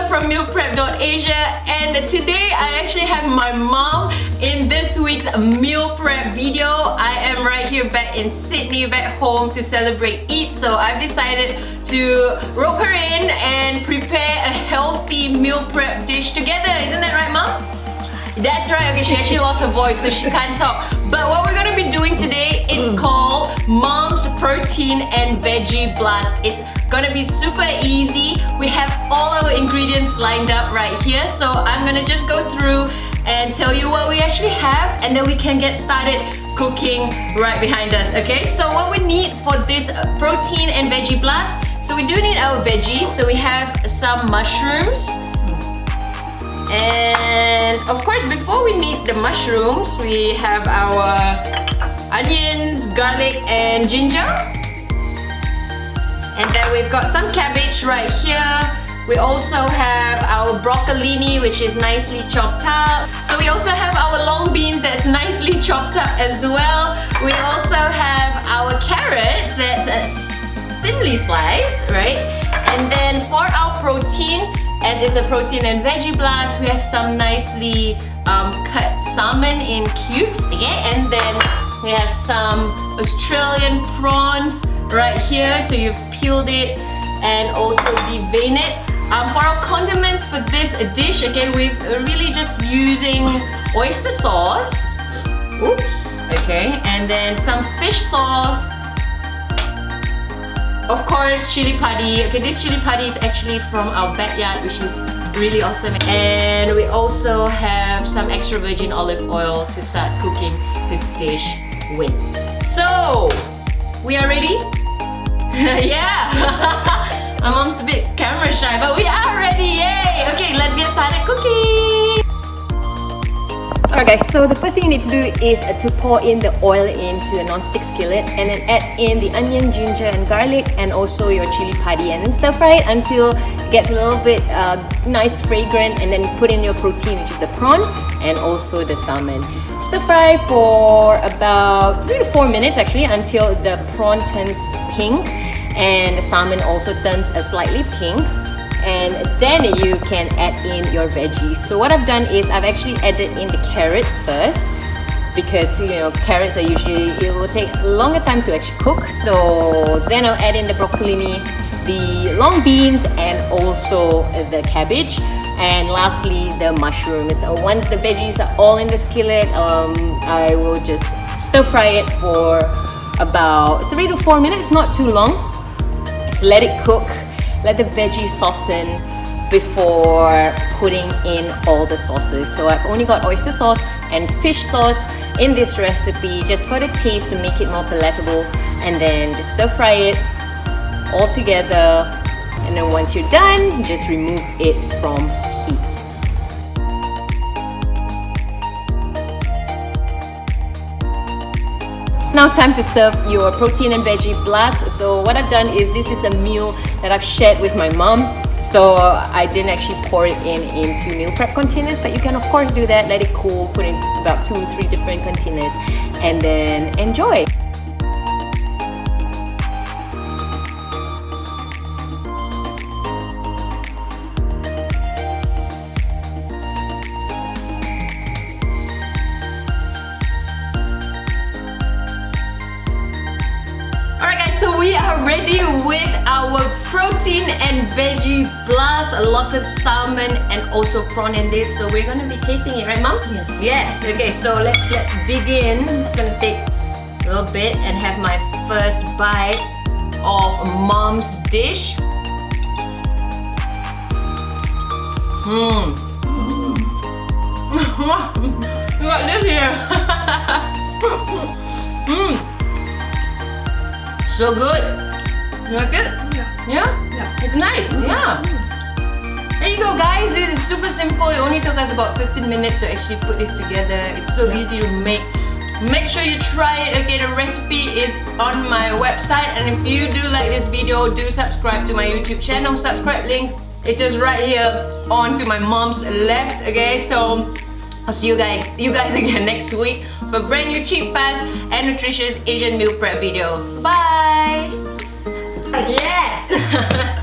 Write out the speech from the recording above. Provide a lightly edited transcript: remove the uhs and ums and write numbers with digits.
From mealprep.asia, and today I actually have my mom in this week's meal prep video. I am right here back in Sydney, back home to celebrate Eid, so I've decided to rope her in and prepare a healthy meal prep dish together. Isn't that right, Mom? That's right. Okay, she actually lost her voice, so she can't talk. But what we're gonna be doing today is called Mom's Protein and Veggie Blast. It's gonna be super easy. We have all our ingredients lined up right here, so I'm gonna just go through and tell you what we actually have, and then we can get started cooking right behind us. Okay, so what we need for this protein and veggie blast, so we do need our veggies. So we have some mushrooms, and of course before we need the mushrooms, we have our onions, garlic and ginger. And then we've got some cabbage right here. We also have our broccolini, which is nicely chopped up. So we also have our long beans that's nicely chopped up as well. We also have our carrots that's thinly sliced, right? And then for our protein, as it's a protein and veggie blast, we have some nicely cut salmon in cubes, okay? And then we have some Australian prawns right here. So you've peeled it and also devein it. For our condiments for this dish, okay, we're really just using oyster sauce. Oops, okay, and then some fish sauce. Of course, chili padi. Okay, this chili padi is actually from our backyard, which is really awesome. And we also have some extra virgin olive oil to start cooking the dish with. So, we are ready? Yeah! My mom's a bit camera shy, but we are ready! Yay! Okay, let's get started cooking! Alright guys, so the first thing you need to do is to pour in the oil into a non-stick skillet, and then add in the onion, ginger and garlic, and also your chili padi, and then stir fry it until it gets a little bit nice fragrant, and then put in your protein, which is the prawn and also the salmon. Stir fry for about 3 to 4 minutes actually, until the prawn turns pink and the salmon also turns a slightly pink, and then you can add in your veggies. So what I've done is I've actually added in the carrots first, because you know carrots are usually, it will take a longer time to actually cook. So then I'll add in the broccolini, the long beans and also the cabbage, and lastly the mushrooms. So once the veggies are all in the skillet, I will just stir fry it for about 3 to 4 minutes, not too long. Just let it cook, let the veggies soften before putting in all the sauces. So I've only got oyster sauce and fish sauce in this recipe, just for the taste, to make it more palatable. And then just stir fry it all together, and then once you're done, just remove it from heat. It's now time to serve your protein and veggie blast. So what I've done is, this is a meal that I've shared with my mom, so I didn't actually pour it into meal prep containers, but you can of course do that, let it cool, put in about 2 or 3 different containers, and then enjoy. So we are ready with our protein and veggie blast. Lots of salmon and also prawn in this. So we're gonna be tasting it, right, Mom? Yes. Yes. Okay. So let's dig in. It's gonna take a little bit and have my first bite of Mom's dish. You got this here. So good. You like it? Yeah. Yeah? It's nice. Yeah. There you go, guys. This is super simple. It only took us about 15 minutes to actually put this together. It's so easy to make. Make sure you try it. Okay, the recipe is on my website, and if you do like this video, do subscribe to my YouTube channel. Subscribe link It's just right here on to my mom's left. Okay, so I'll see you guys again next week for a brand new cheap, fast, and nutritious Asian meal prep video. Bye! Yes!